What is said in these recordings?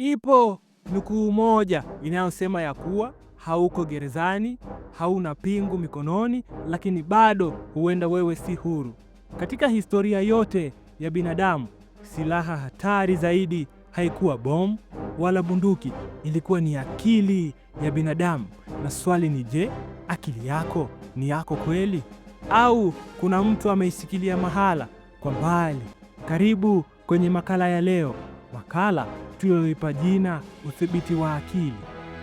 Ipo nukuu moja inayosema ya kuwa hauko gerezani, hauna pingu mikononi, lakini bado huenda wewe si huru. Katika historia yote ya binadamu, silaha hatari zaidi haikuwa bomu wala bunduki, ilikuwa ni akili ya binadamu. Na swali ni je, akili yako ni yako kweli? Au kuna mtu ameishikilia mahala kwa mbali? Karibu kwenye makala ya leo, makala tuliyoipa jina udhibiti wa akili,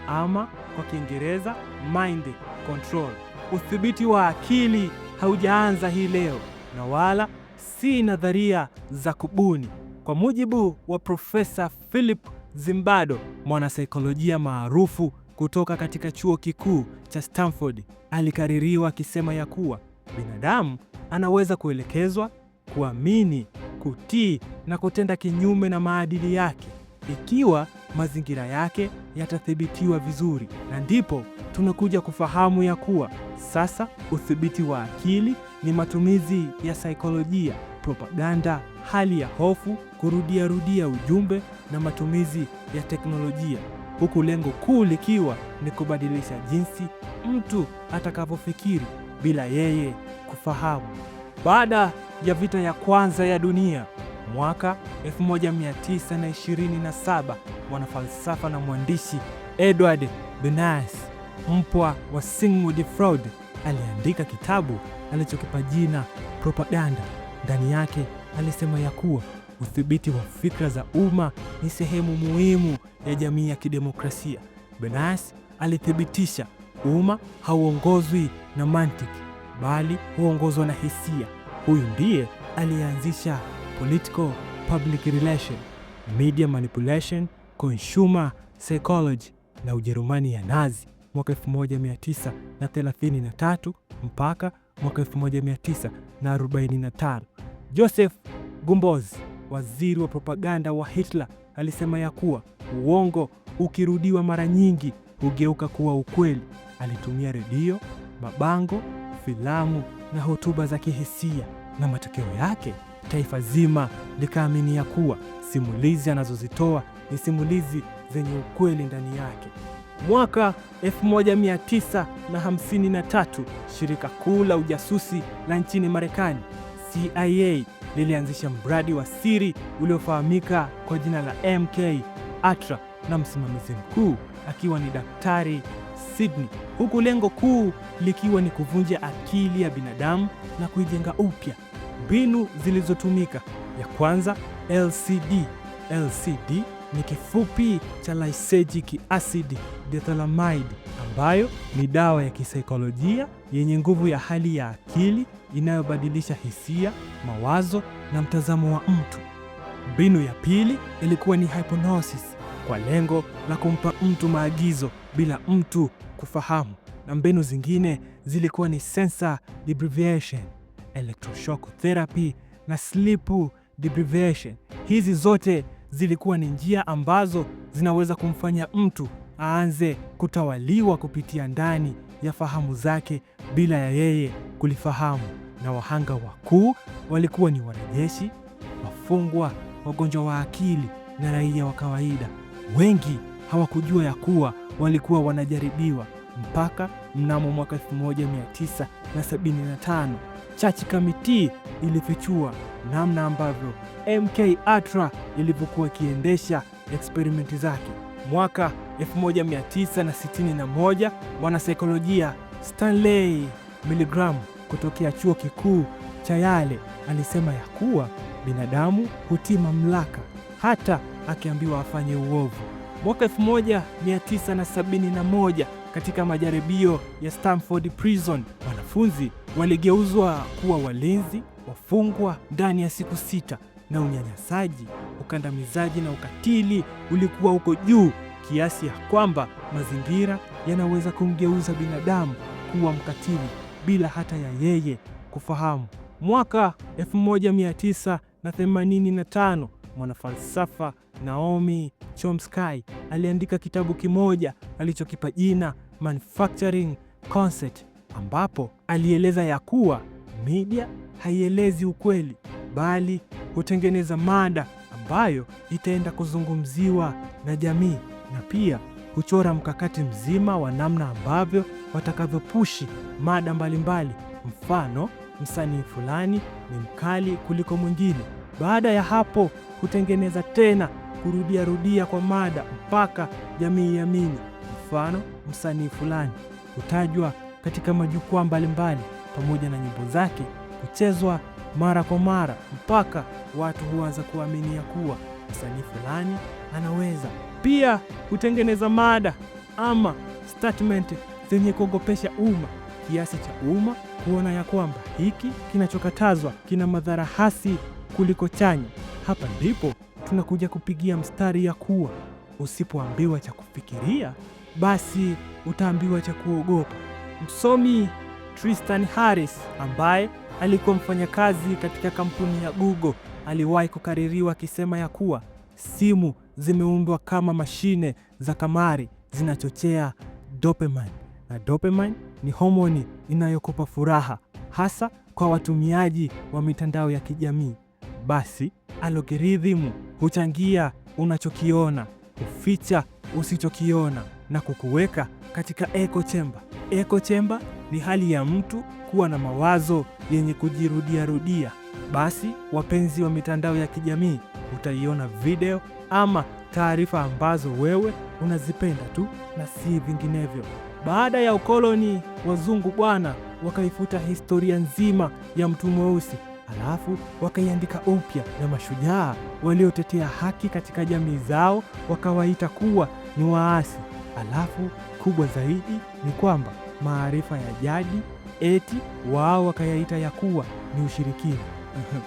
ama kwa Kiingereza mind control. Udhibiti wa akili haujaanza hii leo na wala si nadharia za kubuni. Kwa mujibu wa Profesa Philip Zimbardo, mwanasaikolojia maarufu kutoka katika chuo kikuu cha Stanford, alikaririwa akisema ya kuwa binadamu anaweza kuelekezwa, kuamini, kutii na kutenda kinyume na maadili yake ikiwa mazingira yake yatathibitiwa vizuri. Na ndipo tunakuja kufahamu ya kuwa sasa udhibiti wa akili ni matumizi ya saikolojia, propaganda, hali ya hofu, kurudia ujumbe na matumizi ya teknolojia, huku lengo kuu likiwa ni kubadilisha jinsi mtu atakavyofikiri bila yeye kufahamu. Baada ya vita ya kwanza ya dunia mwaka 1927, mwanafalsafa na mwandishi Edward Bernays, mpwa wa Sigmund Freud, aliandika kitabu alichokipa jina Propaganda. Ndani yake alisema ya kuwa udhibiti wa fikra za umma ni sehemu muhimu ya jamii ya kidemokrasia. Bernays alithibitisha umma hauongozwi na mantiki, bali huongozwa na hisia. Huyu ndiye alianzisha political public relation, media manipulation, consumer psychology na Ujerumani ya Nazi mwaka 1933 mpaka mwaka 1945. Joseph Goebbels, waziri wa propaganda wa Hitler, alisema ya kuwa uongo ukirudiwa mara nyingi hugeuka kuwa ukweli. Alitumia redio, mabango, filamu na hotuba za kihisia, na matokeo yake taifa zima likaamini ya kuwa simulizi anazozitoa ni simulizi zenye ukweli ndani yake. Mwaka 1953, shirika kuu la ujasusi la nchini Marekani, CIA, lilianzisha mradi wa siri uliofahamika kwa jina la MK Ultra, na msimamizi mkuu akiwa ni Daktari Sidney, huku lengo kuu likiwa ni kuvunja akili ya binadamu na kuijenga upya. Mbinu zilizotumika: ya kwanza, LCD. LCD ni kifupi cha lysergic acid diethylamide, ambayo ni dawa ya kisaikolojia yenye nguvu ya hali ya akili inayobadilisha hisia, mawazo na mtazamo wa mtu. Mbinu ya pili ilikuwa ni hypnosis, kwa lengo la kumpa mtu maagizo bila mtu kufahamu. Na mbinu zingine zilikuwa ni sensor deprivation, electroshock therapy na sleep deprivation. Hizi zote zilikuwa ni njia ambazo zinaweza kumfanya mtu aanze kutawaliwa kupitia ndani ya fahamu zake bila ya yeye kulifahamu. Na wahanga wakuu walikuwa ni wanajeshi, wafungwa, wagonjwa wa akili na raia wa kawaida. Wengi hawakujua ya kuwa walikuwa wanajaribiwa mpaka mnamo mwaka 1975 Church Committee ilifichua namna ambavyo MK Ultra ilivyokuwa ikiendesha eksperimenti zake. Mwaka 1961, mwanasaikolojia Stanley Milgram kutokea chuo kikuu cha Yale alisema ya kuwa binadamu hutii mamlaka hata akiambiwa afanye uovu. Mwaka 1971, katika majaribio ya Stanford Prison, wanafunzi waligeuzwa kuwa walinzi wafungwa ndani ya siku 6, na unyanyasaji, ukandamizaji na ukatili ulikuwa uko juu kiasi ya kwamba mazingira yanaweza kumgeuza binadamu kuwa mkatili bila hata ya yeye kufahamu. Mwaka 1985, mwanafalsafa Naomi Chomsky aliandika kitabu kimoja alichokipa jina Manufacturing Concept, ambapo alieleza ya kuwa media haielezi ukweli bali hutengeneza mada ambayo itaenda kuzungumziwa na jamii, na pia kuchora mkakati mzima wa namna ambavyo watakavyopushi mada mbalimbali. Mfano, msanii fulani ni mkali kuliko mwingine. Baada ya hapo kutengeneza tena kurudia kwa mada mpaka jamii iamini. Mfano, msanii fulani hutajwa katika majukwaa mbalimbali pamoja na nyimbo zake kuchezwa mara kwa mara mpaka watu huanza kuamini ya kuwa msanii fulani anaweza. Pia kutengeneza mada ama statement zenye kuogopesha umma kiasi cha umma kuona ya kwamba hiki kinachokatazwa kina madhara hasi kuliko chanya. Hapa ndipo tunakuja kupigia mstari ya kuwa usipoambiwa cha kufikiria, basi utaambiwa cha kuogopa. Msomi Tristan Harris ambaye alikuwa mfanyakazi katika kampuni ya Google aliwahi kukaririwa akisema ya kuwa simu zimeundwa kama mashine za kamari, zinachochea dopamine, na dopamine ni homoni inayokupa furaha hasa kwa watumiaji wa mitandao ya kijamii. Basi algorithm huchangia unachokiona, huficha usichokiona na kukuweka katika echo chamber. Echo chamber ni hali ya mtu kuwa na mawazo yenye kujirudia. Basi wapenzi wa mitandao ya kijamii utaiona video ama taarifa ambazo wewe unazipenda tu na si vinginevyo. Baada ya ukoloni, wazungu bwana wakaifuta historia nzima ya mtu mweusi, alafu wakaiandika upya, na mashujaa waliotetea haki katika jamii zao wakawaita kuwa ni waasi. Alafu kubwa zaidi ni kwamba maarifa ya jadi eti wao wakayaita ya kuwa ni ushirikina.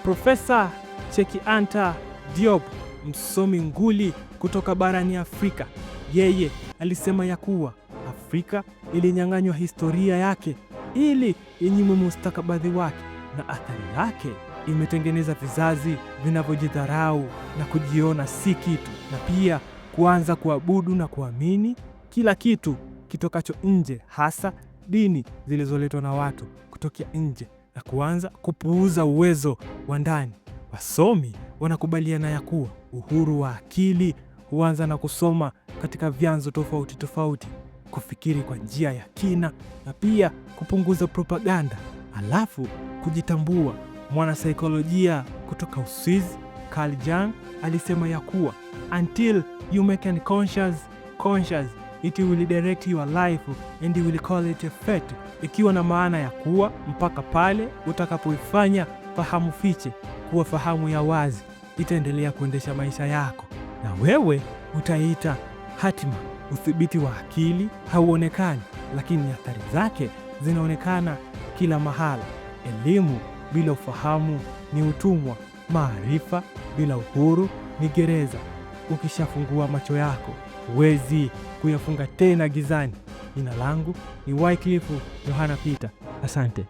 Profesa Cheikh Anta Diop, msomi nguli kutoka barani Afrika, yeye alisema ya kuwa Afrika ilinyang'anywa historia yake ili inyimwe mustakabali wake, na athari yake imetengeneza vizazi vinavyojidharau na kujiona si kitu, na pia kuanza kuabudu na kuamini kila kitu kitokacho nje, hasa dini zilizoletwa na watu kutokea nje, na kuanza kupuuza uwezo wa ndani. Wasomi wanakubaliana ya kuwa uhuru wa akili huanza na kusoma katika vyanzo tofauti, kufikiri kwa njia ya kina, na pia kupunguza propaganda, alafu kujitambua. Mwanasaikolojia kutoka Uswizi Carl Jung alisema ya kuwa until you make an conscious it will direct your life and you will call it a fate, ikiwa na maana ya kuwa mpaka pale utakapoifanya fahamu fiche kuwa fahamu ya wazi, itaendelea kuendesha maisha yako na wewe utaita hatima. Udhibiti wa akili hauonekani, lakini athari zake zinaonekana kila mahala. Elimu bila ufahamu ni utumwa. Maarifa bila uhuru ni gereza. Ukishafungua macho yako, huwezi kuyafunga tena gizani. Jina langu ni Wycliffe Yohana Peter. Asante.